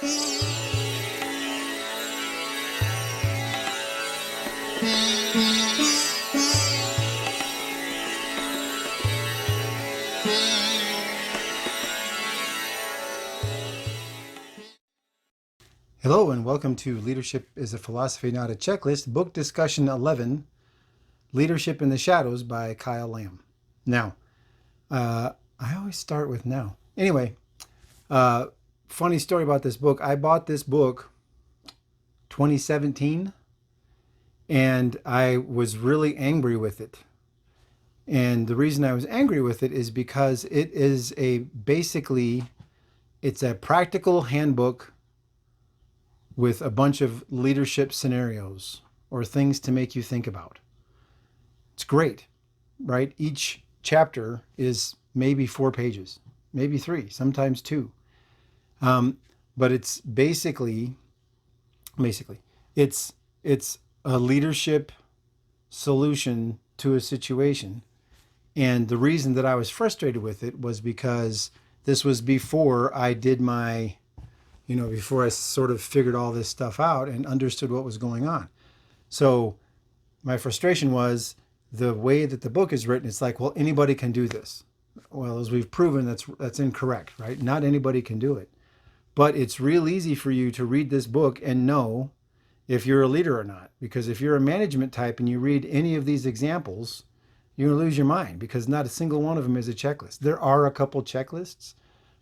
Hello and welcome to Leadership is a Philosophy, Not a Checklist, Book Discussion 11, Leadership in the Shadows by Kyle Lamb. Now, I always start with now. Anyway, funny story about this book. I bought this book 2017 and I was really angry with it. And the reason I was angry with it is because it is it's a practical handbook with a bunch of leadership scenarios or things to make you think about. It's great, right? Each chapter is maybe 4 pages, maybe 3, sometimes 2. But it's basically, it's a leadership solution to a situation. And the reason that I was frustrated with it was because this was before I did my before I sort of figured all this stuff out and understood what was going on. So my frustration was the way that the book is written. It's like, well, anybody can do this. Well, as we've proven, that's incorrect, right? Not anybody can do it. But it's real easy for you to read this book and know if you're a leader or not. Because if you're a management type and you read any of these examples, you're going to lose your mind because not a single one of them is a checklist. There are a couple checklists,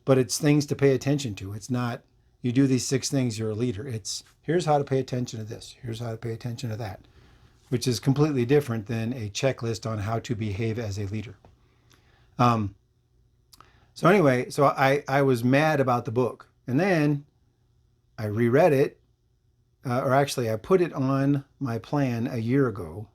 but it's things to pay attention to. It's not, you do these 6 things, you're a leader. It's here's how to pay attention to this. Here's how to pay attention to that, which is completely different than a checklist on how to behave as a leader. So anyway, so I was mad about the book. And then I reread it, or actually I put it on my plan a year ago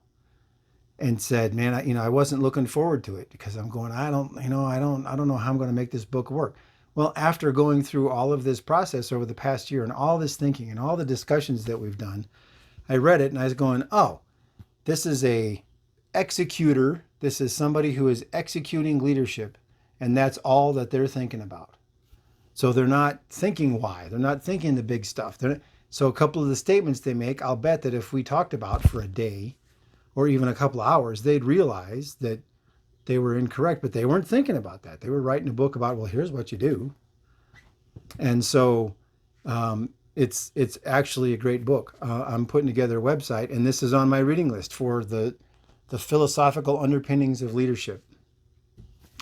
and said, man, I wasn't looking forward to it because I'm going, I don't know how I'm going to make this book work. Well, after going through all of this process over the past year and all this thinking and all the discussions that we've done, I read it and I was going, oh, this is a executor. This is somebody who is executing leadership, and that's all that they're thinking about. So they're not thinking why. They're not thinking the big stuff. So a couple of the statements they make, I'll bet that if we talked about for a day or even a couple of hours, they'd realize that they were incorrect, but they weren't thinking about that. They were writing a book about, well, here's what you do. And so it's actually a great book. I'm putting together a website, and this is on my reading list for the philosophical underpinnings of leadership.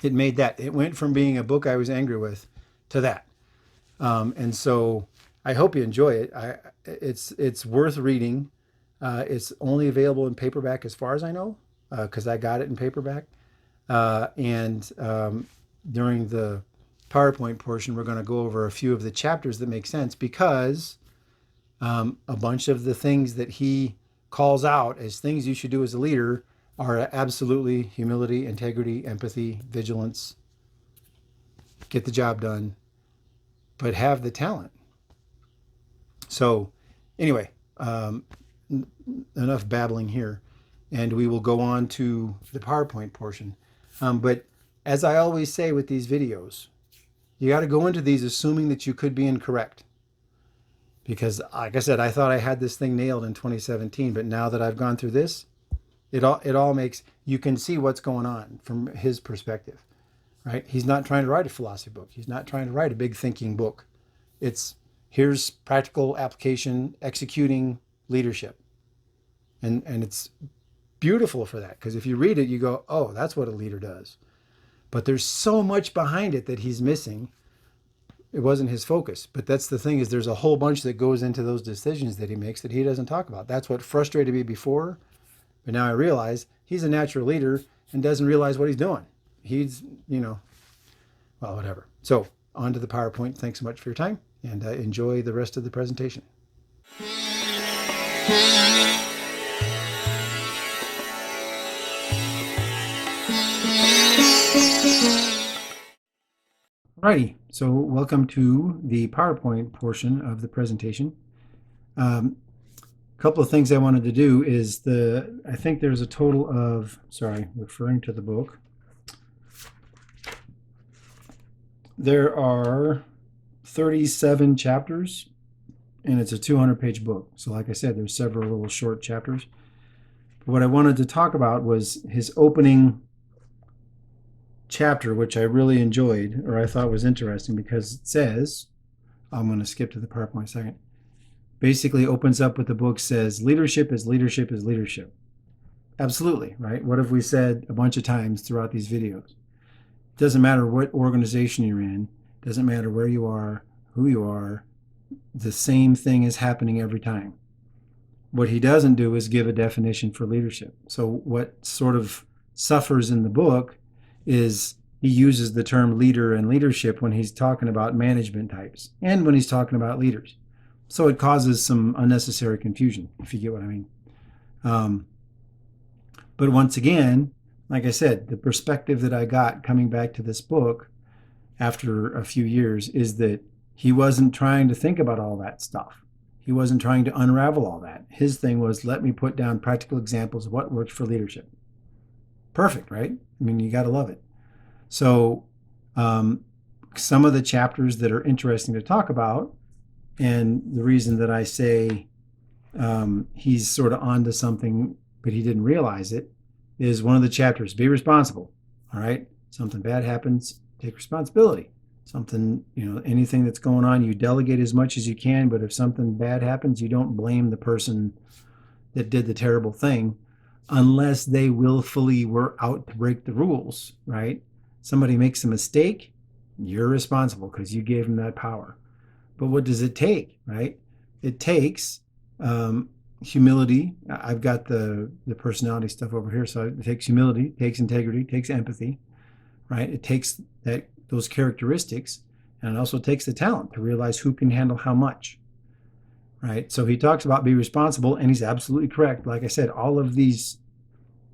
It made that. It went from being a book I was angry with to that. And so I hope you enjoy it. It's worth reading. It's only available in paperback as far as I know, because I got it in paperback. And during the PowerPoint portion, we're going to go over a few of the chapters that make sense because a bunch of the things that he calls out as things you should do as a leader are absolutely humility, integrity, empathy, vigilance, get the job done, but have the talent. So anyway, enough babbling here, and we will go on to the PowerPoint portion. But as I always say with these videos, you got to go into these assuming that you could be incorrect. Because like I said, I thought I had this thing nailed in 2017, but now that I've gone through this, it all makes, you can see what's going on from his perspective, right? He's not trying to write a philosophy book. He's not trying to write a big thinking book. It's here's practical application, executing leadership. And it's beautiful for that, because if you read it, you go, oh, that's what a leader does. But there's so much behind it that he's missing. It wasn't his focus. But that's the thing, is there's a whole bunch that goes into those decisions that he makes that he doesn't talk about. That's what frustrated me before. But now I realize he's a natural leader and doesn't realize what he's doing. He's, well, whatever. So on to the PowerPoint. Thanks so much for your time, and enjoy the rest of the presentation. Alrighty, so welcome to the PowerPoint portion of the presentation. A couple of things I wanted to do is I think there's a total of, referring to the book. There are 37 chapters and it's a 200-page book. So like I said, there's several little short chapters. But what I wanted to talk about was his opening chapter, which I really enjoyed, or I thought was interesting, because it says, I'm going to skip to the PowerPoint a second, basically opens up with the book says, leadership is leadership is leadership. Absolutely, right? What have we said a bunch of times throughout these videos? It doesn't matter what organization you're in, it doesn't matter where you are, who you are, the same thing is happening every time. What he doesn't do is give a definition for leadership. So what sort of suffers in the book is he uses the term leader and leadership when he's talking about management types and when he's talking about leaders. So it causes some unnecessary confusion, if you get what I mean. But once again, like I said, the perspective that I got coming back to this book after a few years is that he wasn't trying to think about all that stuff. He wasn't trying to unravel all that. His thing was, let me put down practical examples of what works for leadership. Perfect, right? I mean, you got to love it. So some of the chapters that are interesting to talk about, and the reason that I say he's sort of onto something, but he didn't realize it, is one of the chapters, be responsible. All right? Something bad happens, take responsibility. Something, anything that's going on, you delegate as much as you can, but if something bad happens, you don't blame the person that did the terrible thing unless they willfully were out to break the rules, right? Somebody makes a mistake, you're responsible because you gave them that power. But what does it take, right? It takes humility. I've got the personality stuff over here. So it takes humility, it takes integrity, it takes empathy, right? It takes those characteristics, and it also takes the talent to realize who can handle how much, right? So he talks about be responsible, and he's absolutely correct. Like I said, all of these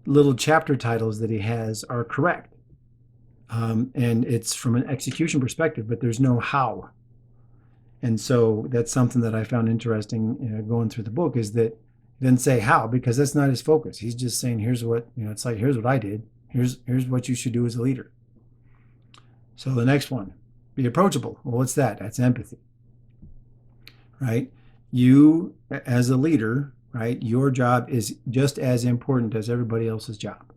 little chapter titles that he has are correct. And it's from an execution perspective, but there's no how. And so that's something that I found interesting going through the book, is that he didn't say how, because that's not his focus. He's just saying, here's what, it's like, here's what I did. Here's what you should do as a leader. So the next one, be approachable. Well, what's that? That's empathy, right? You, as a leader, right, your job is just as important as everybody else's job,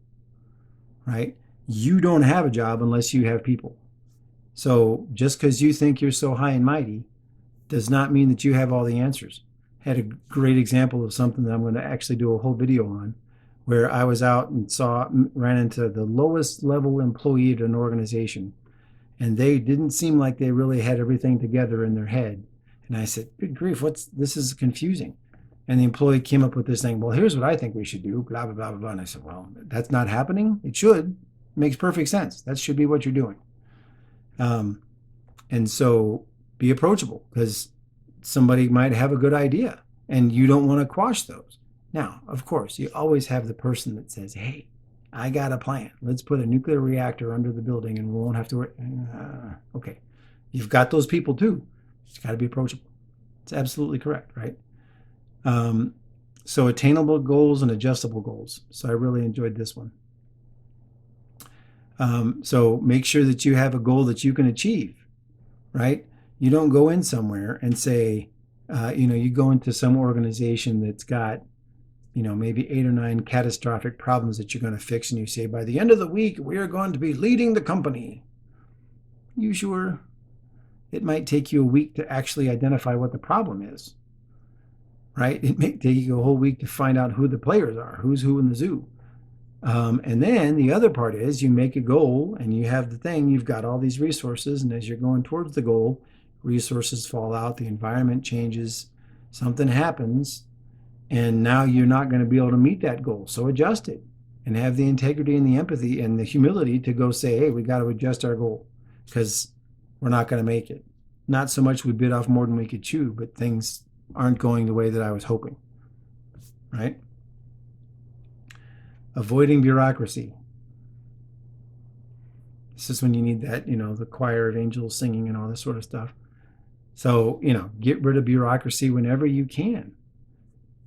right? You don't have a job unless you have people. So just because you think you're so high and mighty does not mean that you have all the answers. I had a great example of something that I'm going to actually do a whole video on, where I was out and ran into the lowest level employee at an organization, and they didn't seem like they really had everything together in their head. And I said, good grief, this is confusing. And the employee came up with this thing, well, here's what I think we should do, blah, blah, blah, blah, blah. And I said, well, that's not happening. It should. It makes perfect sense. That should be what you're doing. And so be approachable, because somebody might have a good idea and you don't want to quash those. Now, of course, you always have the person that says, hey, I got a plan. Let's put a nuclear reactor under the building and we won't have to worry. Okay. You've got those people too. It's got to be approachable. It's absolutely correct, right? So attainable goals and adjustable goals. So I really enjoyed this one. So make sure that you have a goal that you can achieve, right? You don't go in somewhere and say, you go into some organization that's got, maybe 8 or 9 catastrophic problems that you're going to fix, and you say, by the end of the week, we are going to be leading the company. You sure? It might take you a week to actually identify what the problem is, right? It may take you a whole week to find out who the players are, who's who in the zoo. And then the other part is you make a goal and you have the thing, you've got all these resources, and as you're going towards the goal, resources fall out, the environment changes, something happens, and now you're not going to be able to meet that goal. So adjust it and have the integrity and the empathy and the humility to go say, hey, we got to adjust our goal because we're not going to make it. Not so much we bit off more than we could chew, but things aren't going the way that I was hoping, right? Avoiding bureaucracy. This is when you need that, the choir of angels singing and all this sort of stuff. So, get rid of bureaucracy whenever you can.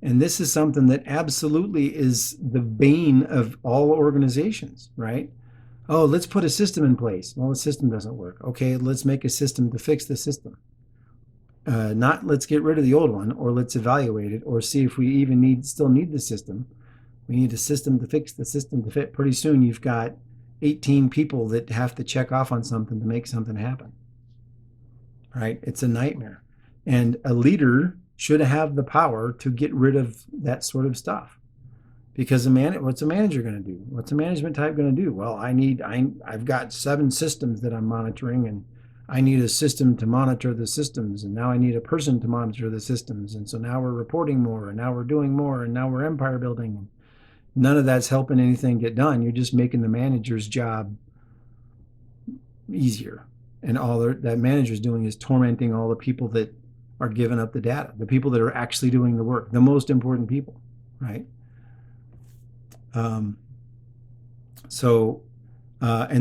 And this is something that absolutely is the bane of all organizations, right? Oh, let's put a system in place. Well, the system doesn't work. Okay, let's make a system to fix the system. Not let's get rid of the old one, or let's evaluate it, or see if we even still need the system. We need a system to fix the system to fit. Pretty soon you've got 18 people that have to check off on something to make something happen. Right? It's a nightmare. And a leader should have the power to get rid of that sort of stuff. Because what's a manager going to do? What's a management type going to do? Well, I've got 7 systems that I'm monitoring, and I need a system to monitor the systems, and now I need a person to monitor the systems, and so now we're reporting more, and now we're doing more, and now we're empire building. None of that's helping anything get done. You're just making the manager's job easier, and all that manager's doing is tormenting all the people that are giving up the data, the people that are actually doing the work, the most important people, right? And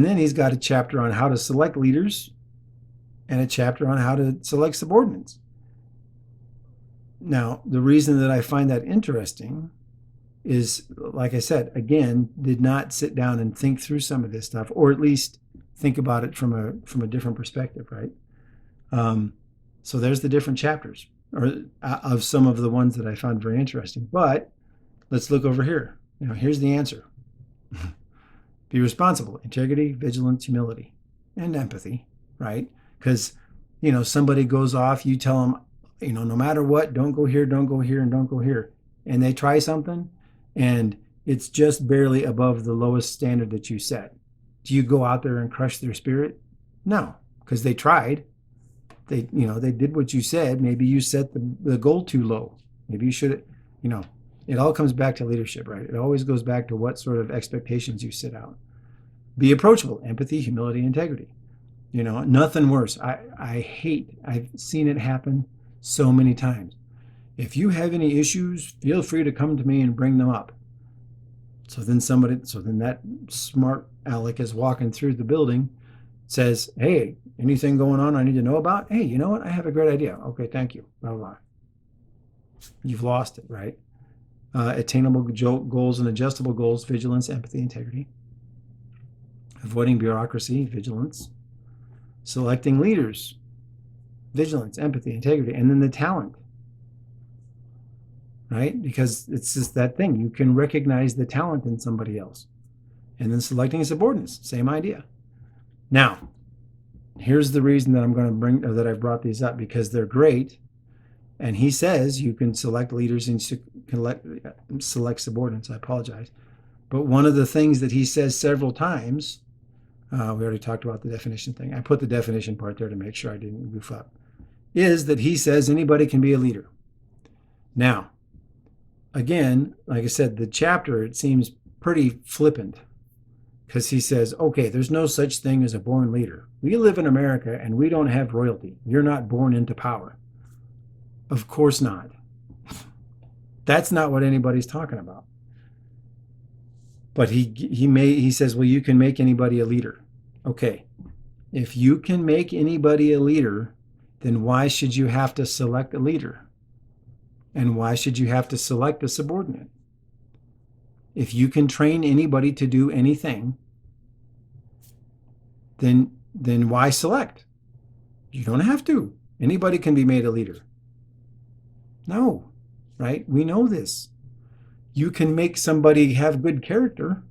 then he's got a chapter on how to select leaders and a chapter on how to select subordinates. Now, the reason that I find that interesting is, like I said, again, did not sit down and think through some of this stuff, or at least think about it from a different perspective, right? So there's the different chapters of some of the ones that I found very interesting. But let's look over here. Here's the answer. Be responsible: integrity, vigilance, humility, and empathy, right? Because, somebody goes off, you tell them, no matter what, don't go here, don't go here, and don't go here. And they try something, and it's just barely above the lowest standard that you set. Do you go out there and crush their spirit? No, because they tried. They did what you said. Maybe you set the goal too low. Maybe you should, it all comes back to leadership, right? It always goes back to what sort of expectations you set out. Be approachable: empathy, humility, integrity. Nothing worse. I've seen it happen so many times. If you have any issues, feel free to come to me and bring them up. So then that smart aleck is walking through the building, says, hey, anything going on I need to know about? Hey, you know what? I have a great idea. Okay, thank you. Blah, blah, blah. You've lost it, right? Attainable goals and adjustable goals: vigilance, empathy, integrity. Avoiding bureaucracy: vigilance. Selecting leaders: vigilance, empathy, integrity. And then the talent, right? Because it's just that thing. You can recognize the talent in somebody else. And then selecting subordinates: same idea. Now, here's the reason that I brought these up, because they're great. And he says you can select leaders and select subordinates. I apologize. But one of the things that he says several times, we already talked about the definition thing. I put the definition part there to make sure I didn't goof up, is that he says anybody can be a leader. Now, again, like I said, the chapter, it seems pretty flippant, because he says, okay, there's no such thing as a born leader. We live in America and we don't have royalty. You're not born into power. Of course not. That's not what anybody's talking about. But he says, well, you can make anybody a leader. Okay, if you can make anybody a leader, then why should you have to select a leader? And why should you have to select a subordinate? If you can train anybody to do anything, then why select? You don't have to. Anybody can be made a leader. No, right? We know this. You can make somebody have good character.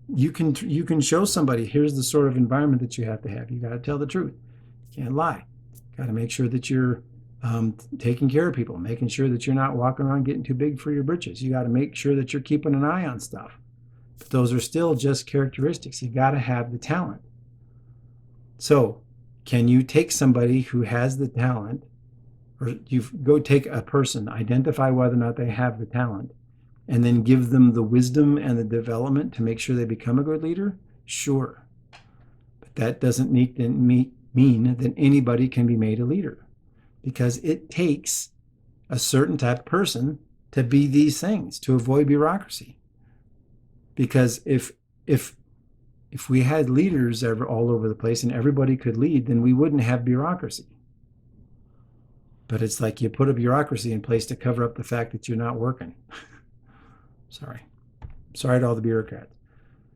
You can show somebody, here's the sort of environment that you have to have. You got to tell the truth. You can't lie. Got to make sure that you're taking care of people, making sure that you're not walking around getting too big for your britches. You got to make sure that you're keeping an eye on stuff. But those are still just characteristics. You got to have the talent. So can you take somebody who has the talent, or you go take a person, identify whether or not they have the talent, and then give them the wisdom and the development to make sure they become a good leader? Sure. But that doesn't mean that anybody can be made a leader, because it takes a certain type of person to be these things, to avoid bureaucracy. Because if we had leaders all over the place and everybody could lead, then we wouldn't have bureaucracy. But it's like you put a bureaucracy in place to cover up the fact that you're not working. Sorry to all the bureaucrats.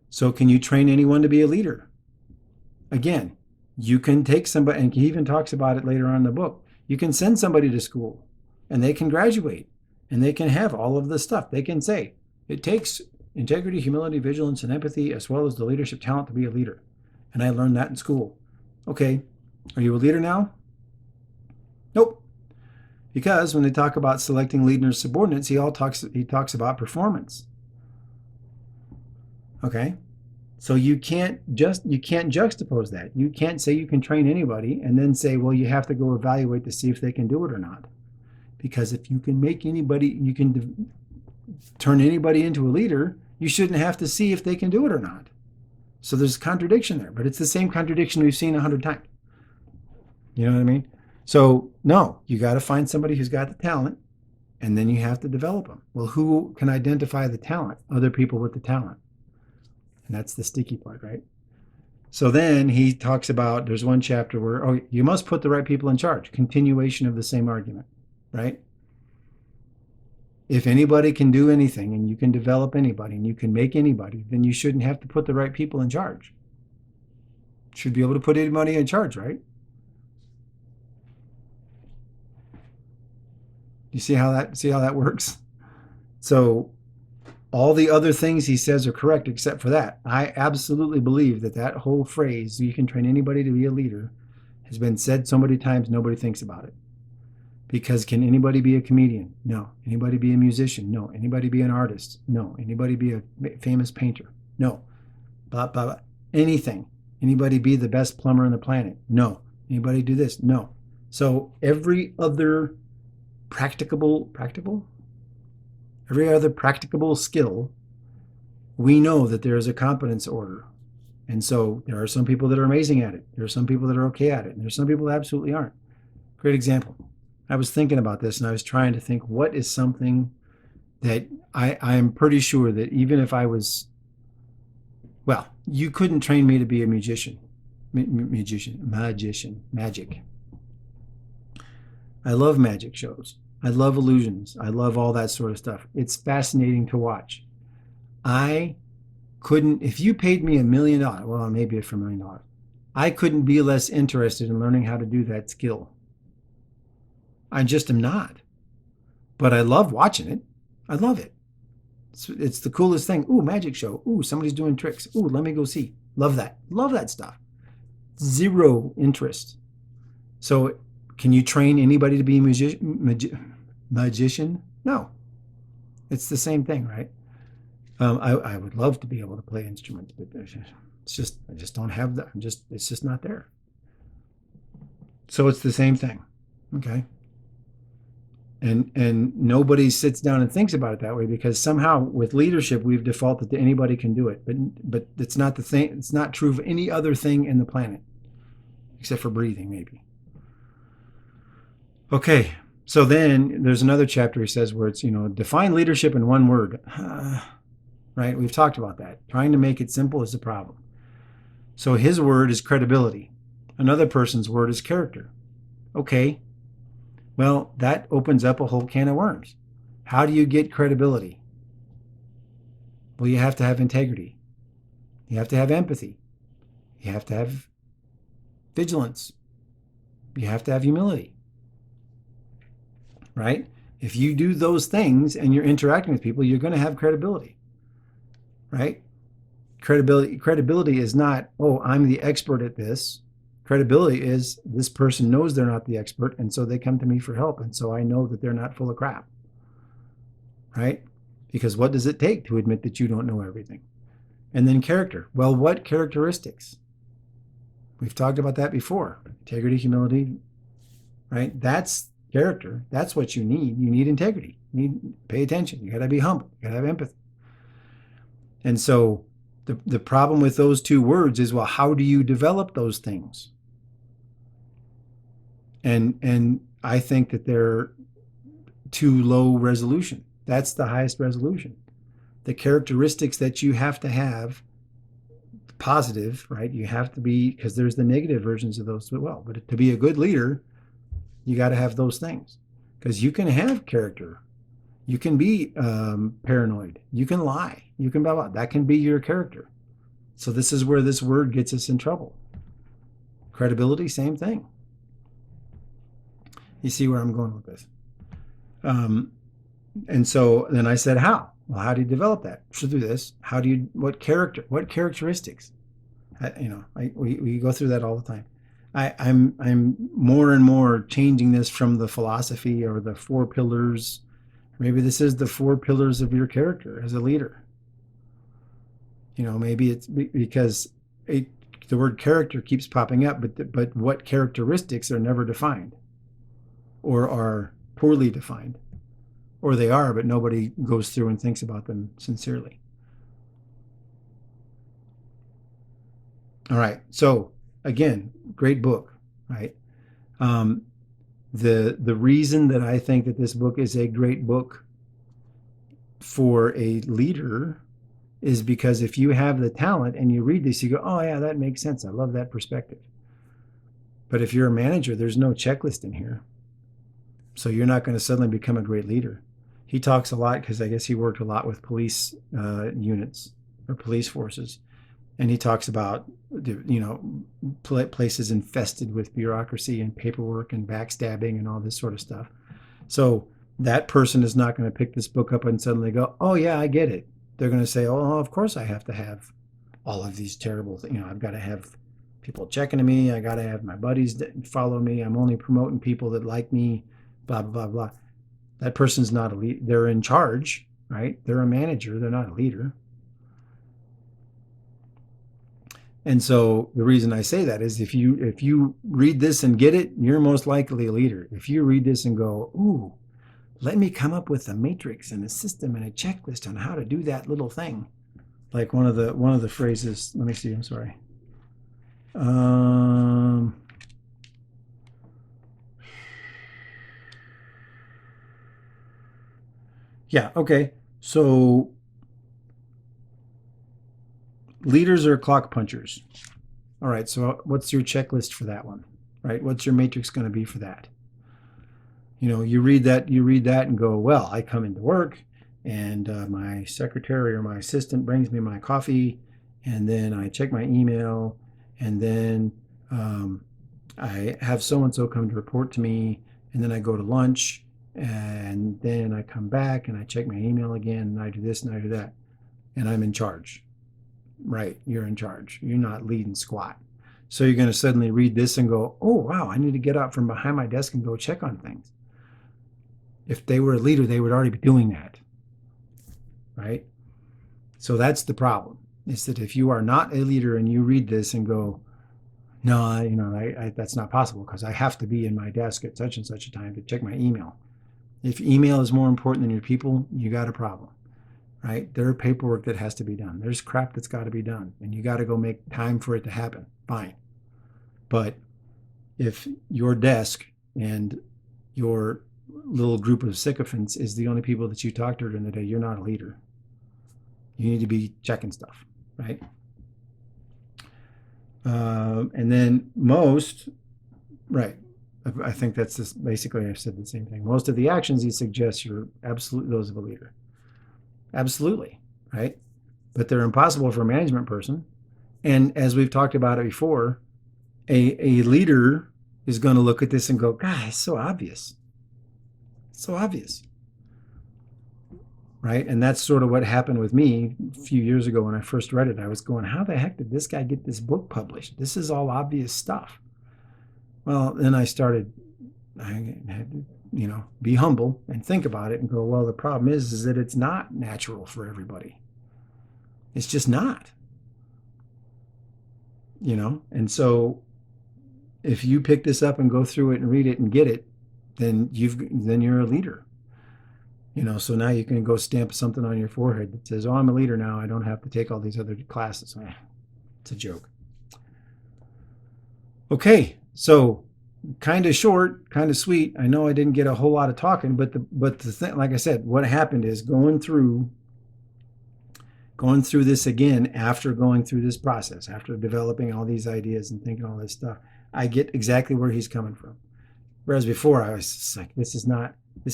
So can you train anyone to be a leader? Again, you can take somebody, and he even talks about it later on in the book. You can send somebody to school and they can graduate and they can have all of this stuff. They can say, it takes integrity, humility, vigilance, and empathy, as well as the leadership talent to be a leader. And I learned that in school. Okay, are you a leader now? Nope. Because when they talk about selecting leaders subordinates, he talks about performance. Okay? So you can't juxtapose that. You can't say you can train anybody and then say, well, you have to go evaluate to see if they can do it or not. Because if you can make anybody, you can turn anybody into a leader, you shouldn't have to see if they can do it or not. So there's a contradiction there, but it's the same contradiction we've seen 100 times. You know what I mean? So no, you got to find somebody who's got the talent, and then you have to develop them. Well, who can identify the talent? Other people with the talent. And that's the sticky part, right? So then he talks about, there's one chapter where, oh, you must put the right people in charge. Continuation of the same argument, right? If anybody can do anything and you can develop anybody and you can make anybody, then you shouldn't have to put the right people in charge. Should be able to put anybody in charge, right? You see how that works? So all the other things he says are correct except for that. I absolutely believe that whole phrase, you can train anybody to be a leader, has been said so many times nobody thinks about it. Because can anybody be a comedian? No. Anybody be a musician? No. Anybody be an artist? No. Anybody be a famous painter? No. Blah, blah, blah. Anything. Anybody be the best plumber on the planet? No. Anybody do this? No. So every other practicable skill, we know that there is a competence order. And so there are some people that are amazing at it. There are some people that are okay at it. And there's some people that absolutely aren't. Great example. I was thinking about this and I was trying to think, what is something that I'm pretty sure that even if I was, well, you couldn't train me to be a magician. Magic. I love magic shows. I love illusions. I love all that sort of stuff. It's fascinating to watch. I couldn't, if you paid me $1 million, well, maybe for $1 million, I couldn't be less interested in learning how to do that skill. I just am not. But I love watching it. I love it. It's the coolest thing. Ooh, magic show. Ooh, somebody's doing tricks. Ooh, let me go see. Love that. Love that stuff. Zero interest. So can you train anybody to be a magician? No. It's the same thing, right? I would love to be able to play instruments, but it's just, I just don't have that. It's just not there. So it's the same thing. Okay. And nobody sits down and thinks about it that way, because somehow with leadership we've defaulted to anybody can do it, but it's not the thing. It's not true of any other thing in the planet, except for breathing, maybe. Okay, so then there's another chapter he says where it's, define leadership in one word. Right? We've talked about that. Trying to make it simple is the problem. So his word is credibility. Another person's word is character. Okay. Well, that opens up a whole can of worms. How do you get credibility? Well, you have to have integrity. You have to have empathy. You have to have vigilance. You have to have humility. Right? If you do those things and you're interacting with people, you're going to have credibility. Right? Credibility is not, oh, I'm the expert at this. Credibility is this person knows they're not the expert, and so they come to me for help, and so I know that they're not full of crap. Right? Because what does it take to admit that you don't know everything? And then character. Well, what characteristics? We've talked about that before. Integrity, humility, right? That's character. That's what you need. You need integrity. You need to pay attention. You got to be humble. You got to have empathy. And so the problem with those two words is, well, how do you develop those things? And I think that they're too low resolution. That's the highest resolution. The characteristics that you have to have, positive, right? You have to be, because there's the negative versions of those as well. But to be a good leader, you got to have those things. Because you can have character. You can be paranoid. You can lie. You can blah, blah. That can be your character. So this is where this word gets us in trouble. Credibility, same thing. You see where I'm going with this? And so then I said, how? Well, how do you develop that? Should do this. How do you? What characteristics? We go through that all the time. I'm more and more changing this from the philosophy or the four pillars. Maybe this is the four pillars of your character as a leader. Maybe it's because the word character keeps popping up, but what characteristics are never defined or are poorly defined, or they are, but nobody goes through and thinks about them sincerely. All right. So again, great book, right? The reason that I think that this book is a great book for a leader is because if you have the talent and you read this, you go, oh yeah, that makes sense. I love that perspective. But if you're a manager, there's no checklist in here. So you're not going to suddenly become a great leader. He talks a lot because I guess he worked a lot with police units or police forces. And he talks about, places infested with bureaucracy and paperwork and backstabbing and all this sort of stuff. So that person is not going to pick this book up and suddenly go, oh yeah, I get it. They're going to say, oh, of course I have to have all of these terrible things. I've got to have people checking to me. I got to have my buddies that follow me. I'm only promoting people that like me, blah, blah, blah, blah. That person's not a leader. They're in charge, right? They're a manager. They're not a leader. And so the reason I say that is if you read this and get it, you're most likely a leader. If you read this and go, ooh, let me come up with a matrix and a system and a checklist on how to do that little thing. Like one of the phrases, let me see, I'm sorry. Yeah, okay. So leaders are clock punchers. All right, so what's your checklist for that one? Right? What's your matrix going to be for that? You read that and go, well, I come into work and my secretary or my assistant brings me my coffee, and then I check my email, and then I have so-and-so come to report to me, and then I go to lunch, and then I come back and I check my email again, and I do this and I do that, and I'm in charge. Right, you're in charge. You're not leading squat. So you're going to suddenly read this and go, oh, wow, I need to get out from behind my desk and go check on things. If they were a leader, they would already be doing that, right? So that's the problem, is that if you are not a leader and you read this and go, no, that's not possible because I have to be in my desk at such and such a time to check my email. If email is more important than your people, you got a problem, right? There's paperwork that has to be done. There's crap that's got to be done, and you got to go make time for it to happen. Fine. But if your desk and your little group of sycophants is the only people that you talk to during the day, you're not a leader. You need to be checking stuff, right? And then right, I think that's just basically, I said the same thing. Most of the actions he suggests are absolutely those of a leader. Absolutely, right? But they're impossible for a management person. And as we've talked about it before, a leader is going to look at this and go, God, it's so obvious. So obvious. Right? And that's sort of what happened with me a few years ago when I first read it. I was going, how the heck did this guy get this book published? This is all obvious stuff. Well, then I started, I had to, be humble and think about it and go, well, the problem is that it's not natural for everybody. It's just not. And so if you pick this up and go through it and read it and get it, then you're a leader. So now you can go stamp something on your forehead that says, oh, I'm a leader now. I don't have to take all these other classes. It's a joke. Okay, so kind of short, kind of sweet. I know I didn't get a whole lot of talking, but the thing, like I said, what happened is going through this again after going through this process, after developing all these ideas and thinking all this stuff, I get exactly where he's coming from. Whereas before I was just like, this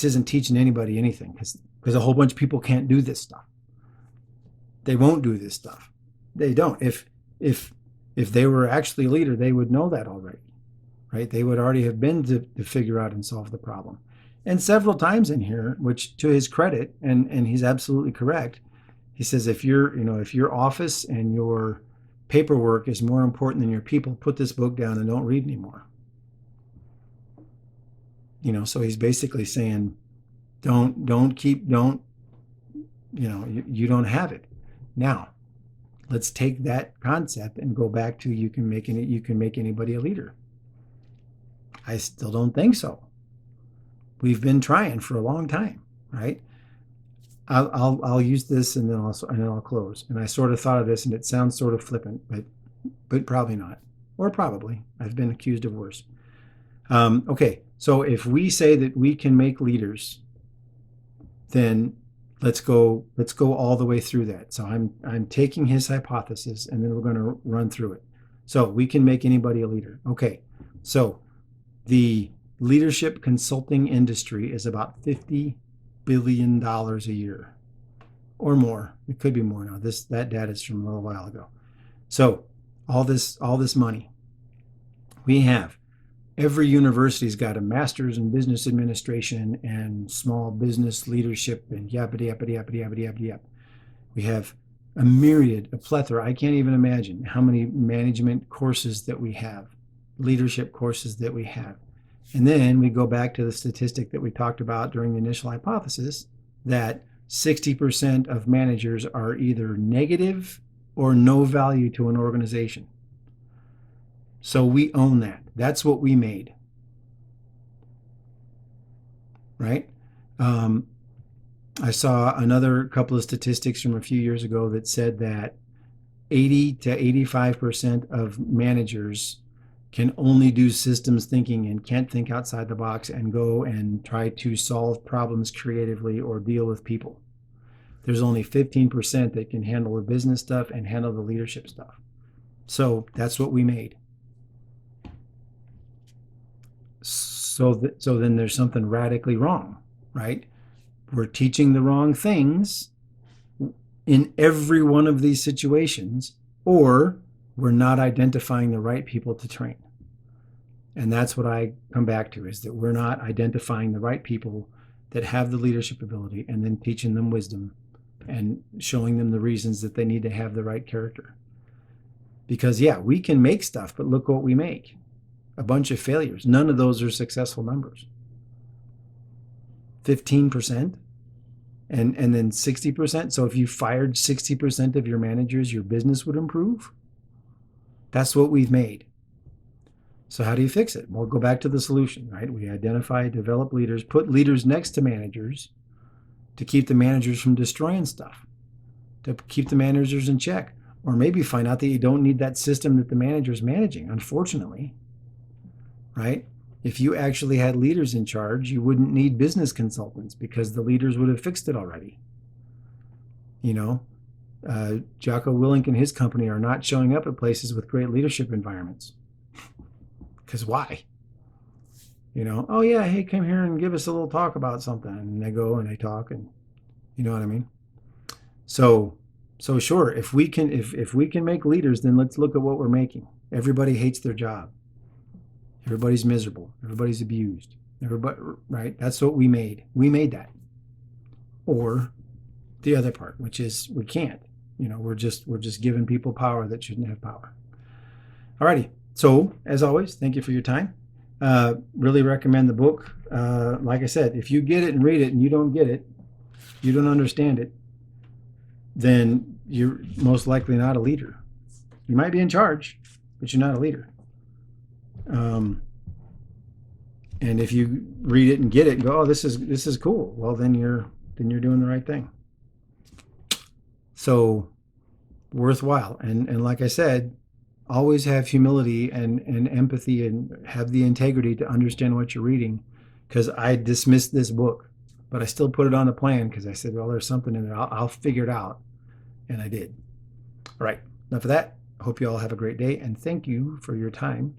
isn't teaching anybody anything because a whole bunch of people can't do this stuff. They won't do this stuff. They don't. If they were actually a leader, they would know that already, right? They would already have been to figure out and solve the problem. And several times in here, which to his credit, and he's absolutely correct, he says if your office and your paperwork is more important than your people, put this book down and don't read anymore. So he's basically saying, you don't have it. Now, let's take that concept and go back to you can make anybody a leader. I still don't think so. We've been trying for a long time, right? I'll use this and then I'll close. And I sort of thought of this, and it sounds sort of flippant, but probably not, or probably. I've been accused of worse. Okay, so if we say that we can make leaders, then let's go all the way through that. So I'm taking his hypothesis, and then we're going to run through it. So we can make anybody a leader. Okay, so the leadership consulting industry is about $50 billion a year, or more. It could be more now. That data is from a little while ago. So all this money we have. Every university's got a master's in business administration and small business leadership and yappity. We have a plethora. I can't even imagine how many management courses that we have, leadership courses that we have. And then we go back to the statistic that we talked about during the initial hypothesis, that 60% of managers are either negative or no value to an organization. So we own that. That's what we made, right? I saw another couple of statistics from a few years ago that said that 80 to 85% of managers can only do systems thinking and can't think outside the box and go and try to solve problems creatively or deal with people. There's only 15% that can handle the business stuff and handle the leadership stuff. So that's what we made. So then there's something radically wrong, right? We're teaching the wrong things in every one of these situations, or we're not identifying the right people to train. And that's what I come back to, is that we're not identifying the right people that have the leadership ability and then teaching them wisdom and showing them the reasons that they need to have the right character. Because yeah, we can make stuff, but look what we make. A bunch of failures. None of those are successful numbers. 15% and then 60%. So if you fired 60% of your managers, your business would improve. That's what we've made. So how do you fix it? Well, go back to the solution, right? We identify, develop leaders, put leaders next to managers to keep the managers from destroying stuff, to keep the managers in check. Or maybe find out that you don't need that system that the manager is managing, unfortunately. Right? If you actually had leaders in charge, you wouldn't need business consultants because the leaders would have fixed it already. Jocko Willink and his company are not showing up at places with great leadership environments. Because why? Oh yeah, hey, come here and give us a little talk about something. And they go and they talk, and you know what I mean? So sure, if we can make leaders, then let's look at what we're making. Everybody hates their job. Everybody's miserable. Everybody's abused. Everybody, right? That's what we made. We made that. Or the other part, which is we can't. We're just giving people power that shouldn't have power. Alrighty. So as always, thank you for your time. Really recommend the book. Like I said, if you get it and read it and you don't get it, you don't understand it, then you're most likely not a leader. You might be in charge, but you're not a leader. And if you read it and get it and go, oh, this is cool, well, then you're doing the right thing. So worthwhile. And like I said, always have humility and empathy and have the integrity to understand what you're reading, because I dismissed this book, but I still put it on the plan because I said, well, there's something in there. I'll figure it out. And I did. All right. Enough of that. I hope you all have a great day, and thank you for your time.